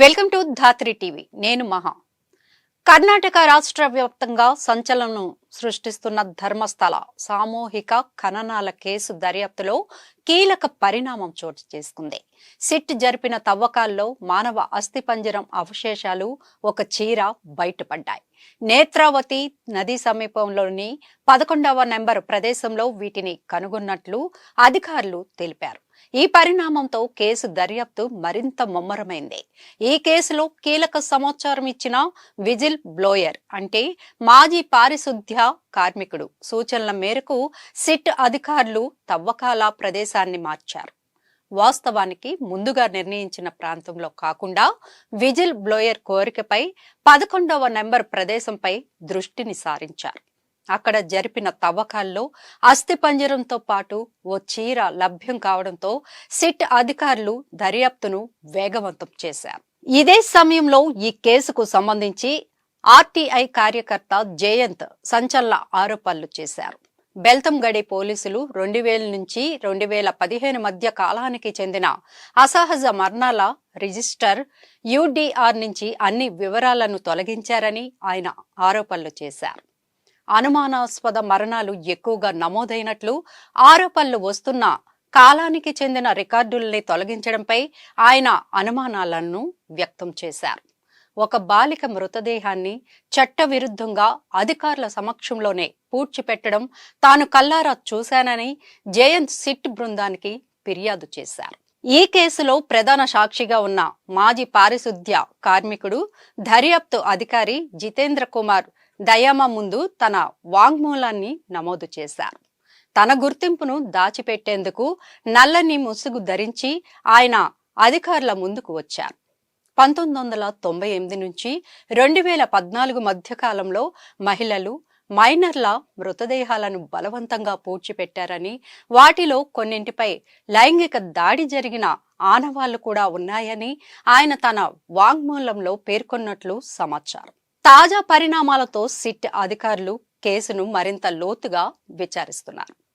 Welcome to Dhatri TV. నేను మహా. కర్ణాటక రాష్ట్ర వ్యాప్తంగా సంచలనం సృష్టిస్తున్న ధర్మస్థల సామూహిక ఖననాల కేసు దర్యాప్తులో కీలక పరిణామం చోటు చేసుకుంది. సిట్ జరిపిన తవ్వకాల్లో మానవ అస్థిపంజరం అవశేషాలు ఒక చీర బయటపడ్డాయి. నేత్రావతి నది సమీపంలోని 11వ నెంబర్ ప్రదేశంలో వీటిని కనుగొన్నట్లు అధికారులు తెలిపారు. ఈ పరిణామంతో కేసు దర్యాప్తు మరింత ముమ్మరమైంది. ఈ కేసులో కీలక సమాచారం ఇచ్చిన విజిల్ బ్లోయర్ అంటే మాజీ పారిశుద్ధ్య కార్మికుడు సూచనల మేరకు సిట్ అధికారులు తవ్వకాల ప్రదేశాన్ని మార్చారు. వాస్తవానికి ముందుగా నిర్ణయించిన ప్రాంతంలో కాకుండా విజిల్ బ్లోయర్ కోరికపై 11వ నెంబర్ ప్రదేశంపై దృష్టిని సారించారు. అక్కడ జరిపిన తవ్వకాల్లో అస్థిపంజరంతో పాటు ఓ చీర లభ్యం కావడంతో సిట్ అధికారులు దర్యాప్తును వేగవంతం చేశారు. ఇదే సమయంలో ఈ కేసుకు సంబంధించి ఆర్టీఐ కార్యకర్త జయంత్ సంచలన ఆరోపణలు చేశారు. బెల్తంగడి పోలీసులు 2000 నుంచి 2015 మధ్య కాలానికి చెందిన అసహజ మరణాల రిజిస్టర్ యూడీఆర్ నుంచి అన్ని వివరాలను తొలగించారని ఆయన ఆరోపణలు చేశారు. అనుమానాస్పద మరణాలు ఎక్కువగా నమోదైనట్లు ఆరోపణలు వస్తున్న కాలానికి చెందిన రికార్డుల్ని తొలగించడంపై ఆయన అనుమానాలను వ్యక్తం చేశారు. ఒక బాలిక మృతదేహాన్ని చట్టవిరుద్ధంగా అధికారుల సమక్షంలోనే పూడ్చిపెట్టడం తాను కల్లారా చూశానని జయంత్ సిట్ బృందానికి ఫిర్యాదు చేశారు. ఈ కేసులో ప్రధాన సాక్షిగా ఉన్న మాజీ పారిశుద్ధ్య కార్మికుడు దర్యాప్తు అధికారి జితేంద్ర కుమార్ దయామా ముందు తన వాంగ్మూలాన్ని నమోదు చేశారు. తన గుర్తింపును దాచిపెట్టేందుకు నల్లని ముసుగు ధరించి ఆయన అధికారుల ముందుకు వచ్చారు. 1998 నుంచి 2014 మధ్య కాలంలో మహిళలు, మైనర్ల మృతదేహాలను బలవంతంగా పూడ్చిపెట్టారని, వాటిలో కొన్నింటిపై లైంగిక దాడి జరిగిన ఆనవాళ్లు కూడా ఉన్నాయని ఆయన తన వాంగ్మూలంలో పేర్కొన్నట్లు సమాచారం. తాజా పరిణామాలతో సిట్ అధికారులు కేసును మరింత లోతుగా విచారిస్తున్నారు.